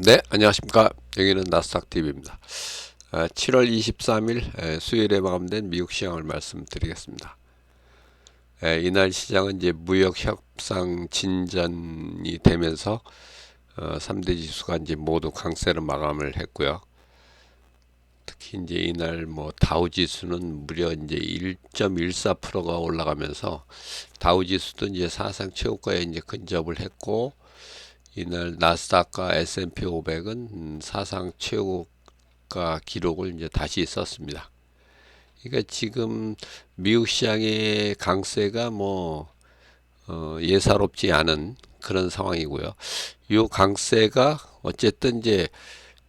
네, 안녕하십니까. 여기는 나스닥 TV입니다. 7월 23일 수요일에 마감된 미국 시장을 말씀드리겠습니다. 이날 시장은 이제 무역 협상 진전이 되면서 3대 지수가 이제 모두 강세로 마감을 했고요. 특히 이제 이날 뭐 다우 지수는 무려 이제 1.14%가 올라가면서 다우 지수도 이제 사상 최고가에 이제 근접을 했고, 이날 나스닥과 S&P 500은 사상 최고가 기록을 이제 다시 썼습니다. 그러니까 지금 미국 시장의 강세가 뭐 예사롭지 않은 그런 상황이고요. 이 강세가 어쨌든 이제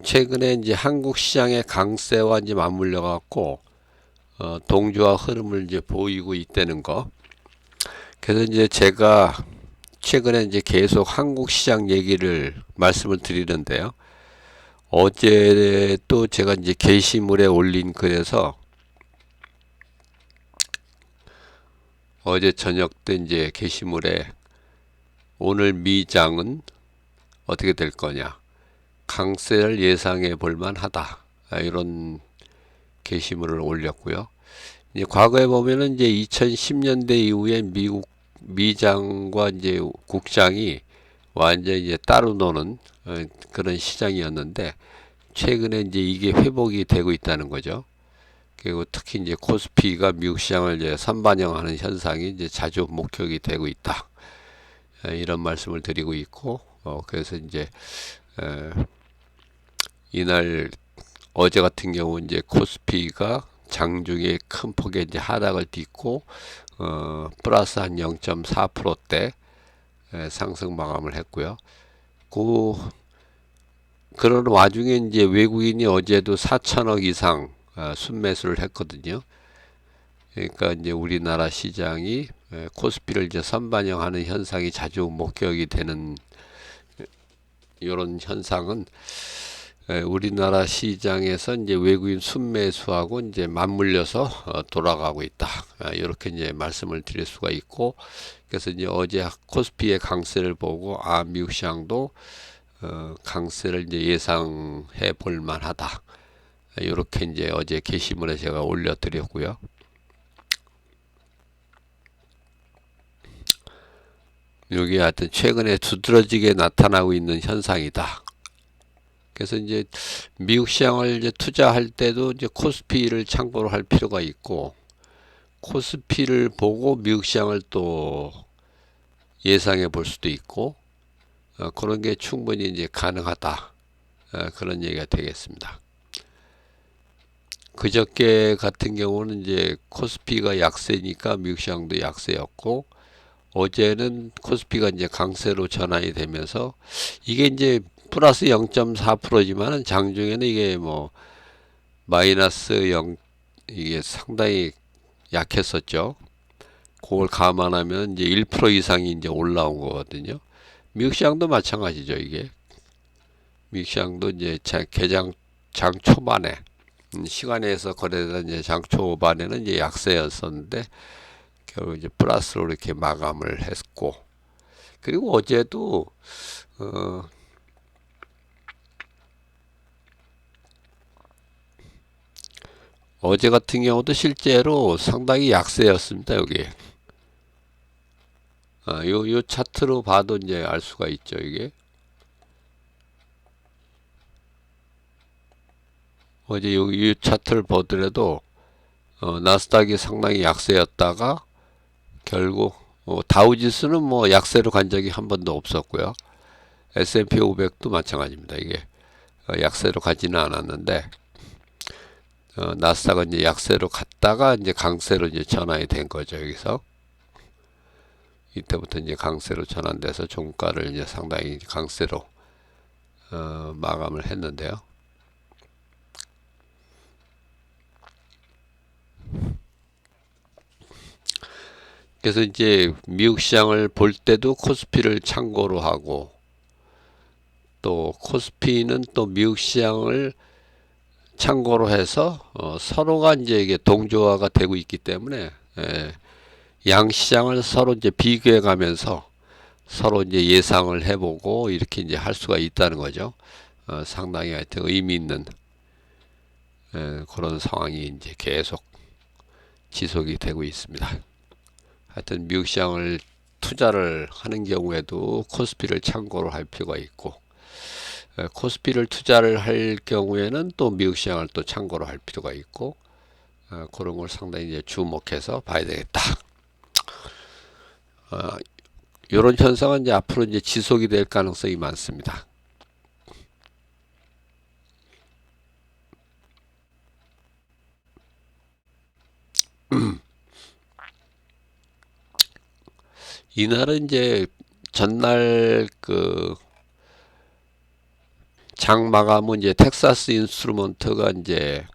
최근에 이제 한국 시장의 강세와 이제 맞물려 갖고 동조와 흐름을 이제 보이고 있다는 거. 그래서 이제 제가 최근에 이제 계속 한국 시장 얘기를 말씀을 드리는데요. 어제 또 제가 이제 게시물에 올린 글에서 어제 저녁 때 이제 게시물에 오늘 미장은 어떻게 될 거냐, 강세를 예상해 볼 만하다, 이런 게시물을 올렸고요. 이제 과거에 보면은 이제 2010년대 이후에 미국 미장과 이제 국장이 완전 이제 따로 노는 그런 시장이었는데, 최근에 이제 이게 회복이 되고 있다는 거죠. 그리고 특히 이제 코스피가 미국 시장을 이제 선반영하는 현상이 이제 자주 목격이 되고 있다. 이런 말씀을 드리고 있고, 그래서 이제 이날 어제 같은 경우 이제 코스피가 장중에 큰 폭의 이제 하락을 딛고 플러스 한 0.4%대 상승 마감을 했고요. 그런 와중에 이제 외국인이 어제도 4천억 이상 순매수를 했거든요. 그러니까 이제 우리나라 시장이 코스피를 이제 선반영하는 현상이 자주 목격이 되는 이런 현상은 우리나라 시장에서 이제 외국인 순매수하고 이제 맞물려서 돌아가고 있다. 이렇게 이제 말씀을 드릴 수가 있고, 그래서 이제 어제 코스피의 강세를 보고 미국 시장도 강세를 이제 예상해 볼 만하다. 이렇게 이제 어제 게시물에 제가 올려드렸고요. 여기 하여튼 최근에 두드러지게 나타나고 있는 현상이다. 그래서 이제 미국 시장을 이제 투자할 때도 이제 코스피를 참고로 할 필요가 있고, 코스피를 보고 미국 시장을 또 예상해 볼 수도 있고, 그런 게 충분히 이제 가능하다. 그런 얘기가 되겠습니다. 그저께 같은 경우는 이제 코스피가 약세니까 미국 시장도 약세였고, 어제는 코스피가 이제 강세로 전환이 되면서 이게 이제 플러스 0.4%지만은 장중에는 이게 뭐 마이너스 0, 이게 상당히 약했었죠. 그걸 감안하면 이제 1% 이상이 이제 올라온 거거든요. 미국 시장도 마찬가지죠. 이게 미국 시장도 이제 개장 장 초반에 시간에서 거래되던 이제 장 초반에는 이제 약세였었는데 결국 이제 플러스로 이렇게 마감을 했고, 그리고 어제도 어제 같은 경우도 실제로 상당히 약세였습니다. 여기 요 차트로 봐도 이제 알 수가 있죠. 이게 어제 이 차트를 보더라도 나스닥이 상당히 약세였다가 결국 다우지수는 뭐 약세로 간 적이 한 번도 없었고요. S&P 500도 마찬가지입니다. 이게 약세로 가지는 않았는데 나스닥은 이제 약세로 갔다가 이제 강세로 이제 전환이 된 거죠. 여기서 이때부터 이제 강세로 전환돼서 종가를 이제 상당히 강세로 마감을 했는데요. 그래서 이제 미국 시장을 볼 때도 코스피를 참고로 하고, 또 코스피는 또 미국 시장을 참고로 해서 서로가 이제 이게 동조화가 되고 있기 때문에 양 시장을 서로 이제 비교해 가면서 서로 이제 예상을 해보고 이렇게 이제 할 수가 있다는 거죠. 상당히 하여튼 의미 있는 그런 상황이 이제 계속 지속이 되고 있습니다. 하여튼 미국 시장을 투자를 하는 경우에도 코스피를 참고로 할 필요가 있고, 코스피를 투자를 할 경우에는 또 미국 시장을 또 참고로 할 필요가 있고, 그런 걸 상당히 이제 주목해서 봐야 되겠다. 이런 현상은 이제 앞으로 이제 지속이 될 가능성이 많습니다. 이날은 이제 전날 그 장 마감은 이제 텍사스 인스트루먼트가 이제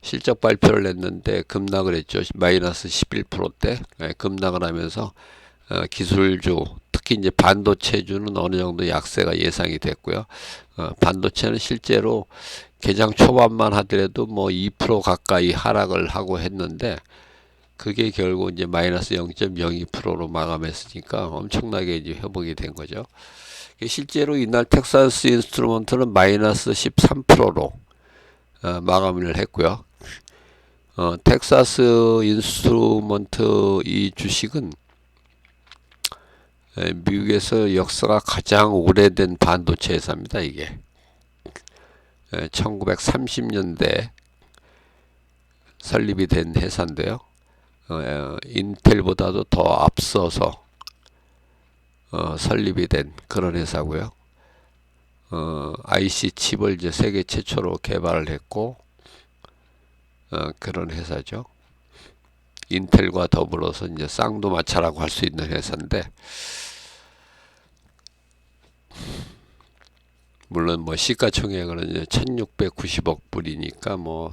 실적 발표를 냈는데 급락을 했죠. 마이너스 11%대 급락을 하면서 기술주 특히 이제 반도체주는 어느 정도 약세가 예상이 됐고요. 반도체는 실제로 개장 초반만 하더라도 뭐 2% 가까이 하락을 하고 했는데 그게 결국 이제 마이너스 0.02%로 마감했으니까 엄청나게 이제 회복이 된 거죠. 실제로 이날 텍사스 인스트루먼트는 마이너스 13%로 마감을 했고요. 텍사스 인스트루먼트 이 주식은 미국에서 역사가 가장 오래된 반도체 회사입니다. 이게 1930년대 설립이 된 회사인데요. 인텔보다도 더 앞서서 설립이 된 그런 회사고요. IC 칩을 이제 세계 최초로 개발을 했고 그런 회사죠. 인텔과 더불어서 이제 쌍두마차라고 할 수 있는 회사인데, 물론 뭐 시가총액은 이제 1690억 불이니까 뭐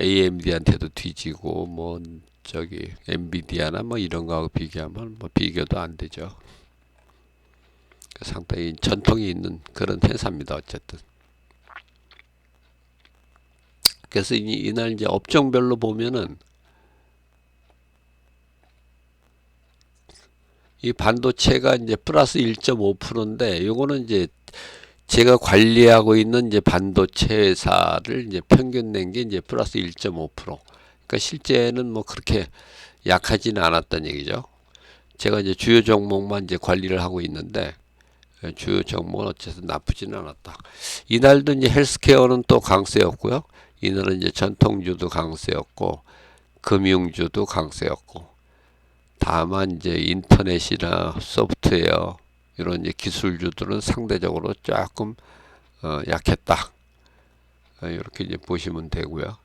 AMD한테도 뒤지고 뭐 저기 엔비디아나 뭐 이런 거하고 비교하면 뭐 비교도 안 되죠. 상당히 전통이 있는 그런 회사입니다. 어쨌든. 그래서 이날 이제 업종별로 보면은 이 반도체가 이제 플러스 1.5%인데 요거는 이제 제가 관리하고 있는 이제 반도체 회사를 이제 평균 낸 게 이제 플러스 1.5%. 그러니까 실제는 뭐 그렇게 약하지는 않았던 얘기죠. 제가 이제 주요 종목만 이제 관리를 하고 있는데 주요 종목은 어쨌든 나쁘지는 않았다. 이날도 이제 헬스케어는 또 강세였고요. 이날은 이제 전통주도 강세였고 금융주도 강세였고, 다만 이제 인터넷이나 소프트웨어 이런 이제 기술주들은 상대적으로 조금 약했다. 이렇게 이제 보시면 되고요.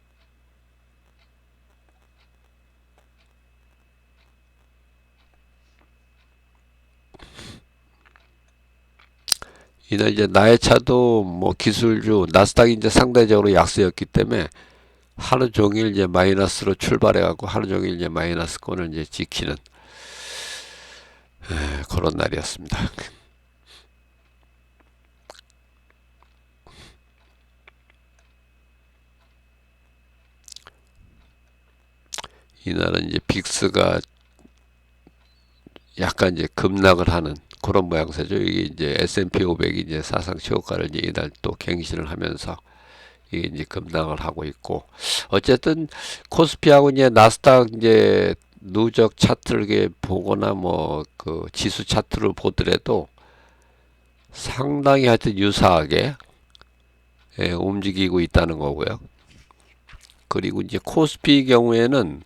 이날 이제 나의 차도 뭐 기술주 나스닥이 이제 상대적으로 약세였기 때문에 하루 종일 이제 마이너스로 출발해 갖고 하루 종일 이제 마이너스권을 이제 지키는 그런 날이었습니다. 이날은 이제 빅스가 약간 이제 급락을 하는 그런 모양새죠. 이게 이제 S&P 500이 이제 사상 최고가를 이제 이날 또 갱신을 하면서 이게 이제 급락을 하고 있고, 어쨌든 코스피하고 이제 나스닥 이제 누적 차트를 보거나 뭐 그 지수 차트를 보더라도 상당히 하여튼 유사하게 움직이고 있다는 거고요. 그리고 이제 코스피 경우에는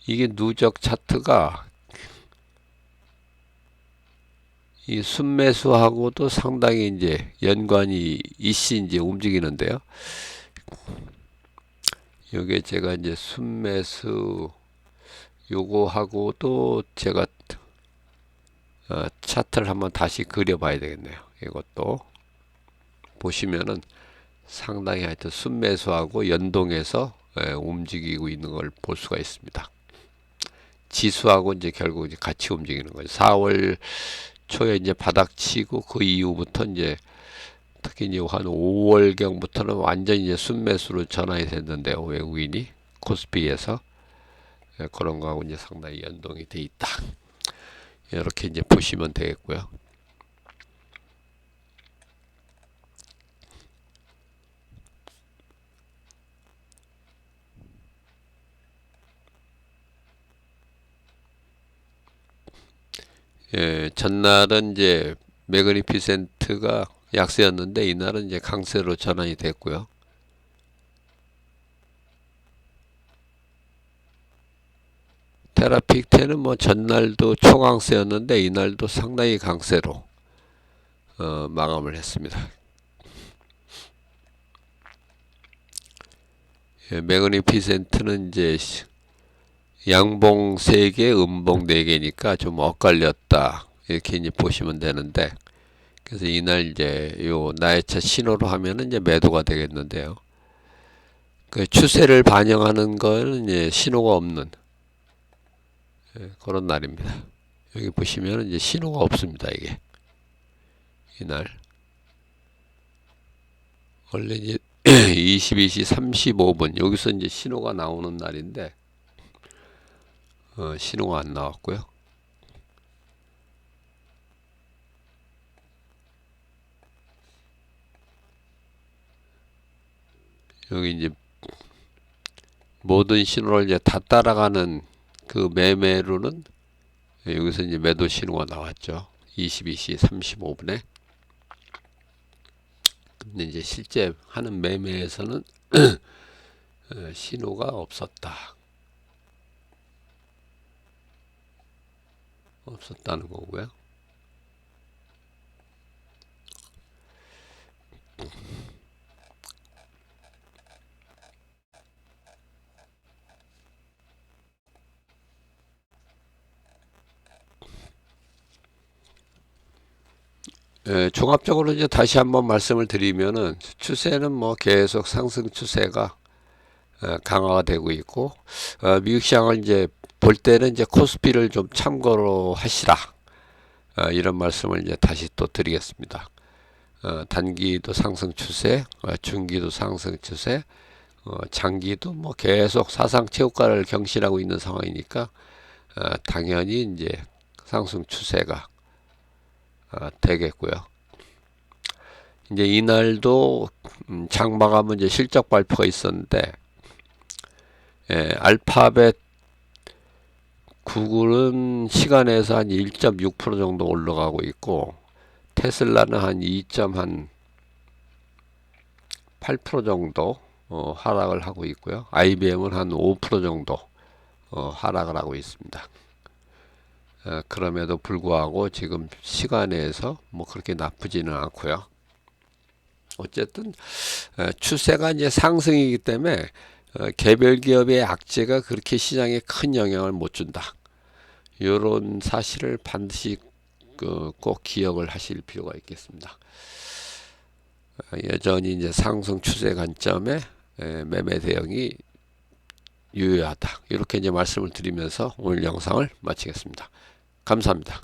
이게 누적 차트가 이 순매수하고도 상당히 이제 연관이 있이 이제 움직이는데요. 요게 제가 이제 순매수 요거하고도 제가 차트를 한번 다시 그려봐야 되겠네요. 이것도 보시면은 상당히 하여튼 순매수하고 연동해서 움직이고 있는 걸 볼 수가 있습니다. 지수하고 이제 결국 이제 같이 움직이는 거죠. 4월 초에 이제 바닥치고 그 이후부터 이제 특히 이제 한 5월경부터는 완전히 이제 순매수로 전환이 됐는데요. 외국인이 코스피에서 그런 거하고 이제 상당히 연동이 돼 있다. 이렇게 이제 보시면 되겠고요. 예, 전날은 이제 매그니피센트가 약세였는데 이날은 이제 강세로 전환이 됐고요. 테라픽10은 뭐 전날도 초강세였는데 이날도 상당히 강세로 마감을 했습니다. 예, 매그니피센트는 이제 양봉 3개, 음봉 4개니까 좀 엇갈렸다. 이렇게 이제 보시면 되는데, 그래서 이날 이제 요 나이차 신호로 하면은 이제 매도가 되겠는데요. 그 추세를 반영하는 거는 이제 신호가 없는 그런 날입니다. 여기 보시면 이제 신호가 없습니다. 이게 이날 원래 이제 22시 35분 여기서 이제 신호가 나오는 날인데 신호가 안 나왔고요. 여기 이제 모든 신호를 이제 다 따라가는 그 매매로는 여기서 이제 매도 신호가 나왔죠. 22시 35분에. 근데 이제 실제 하는 매매에서는 신호가 없었다는 거고요. 종합적으로 이제 다시 한번 말씀을 드리면은 추세는 뭐 계속 상승 추세가 강화가 되고 있고 미국 시장을 이제 볼 때는 이제 코스피를 좀 참고로 하시라 이런 말씀을 이제 다시 또 드리겠습니다. 단기도 상승 추세, 중기도 상승 추세, 장기도 뭐 계속 사상 최고가를 경신하고 있는 상황이니까 당연히 이제 상승 추세가 되겠고요. 이제 이날도 장마감은 이제 실적 발표가 있었는데 알파벳 구글은 시간에서 한 1.6% 정도 올라가고 있고 테슬라는 한 2.8% 정도 하락을 하고 있고요. IBM은 한 5% 정도 하락을 하고 있습니다. 그럼에도 불구하고 지금 시간에서 뭐 그렇게 나쁘지는 않고요. 어쨌든 추세가 이제 상승이기 때문에 개별 기업의 악재가 그렇게 시장에 큰 영향을 못 준다. 이런 사실을 반드시 꼭 기억을 하실 필요가 있겠습니다. 여전히 이제 상승 추세 관점에 매매 대응이 유효하다. 이렇게 이제 말씀을 드리면서 오늘 영상을 마치겠습니다. 감사합니다.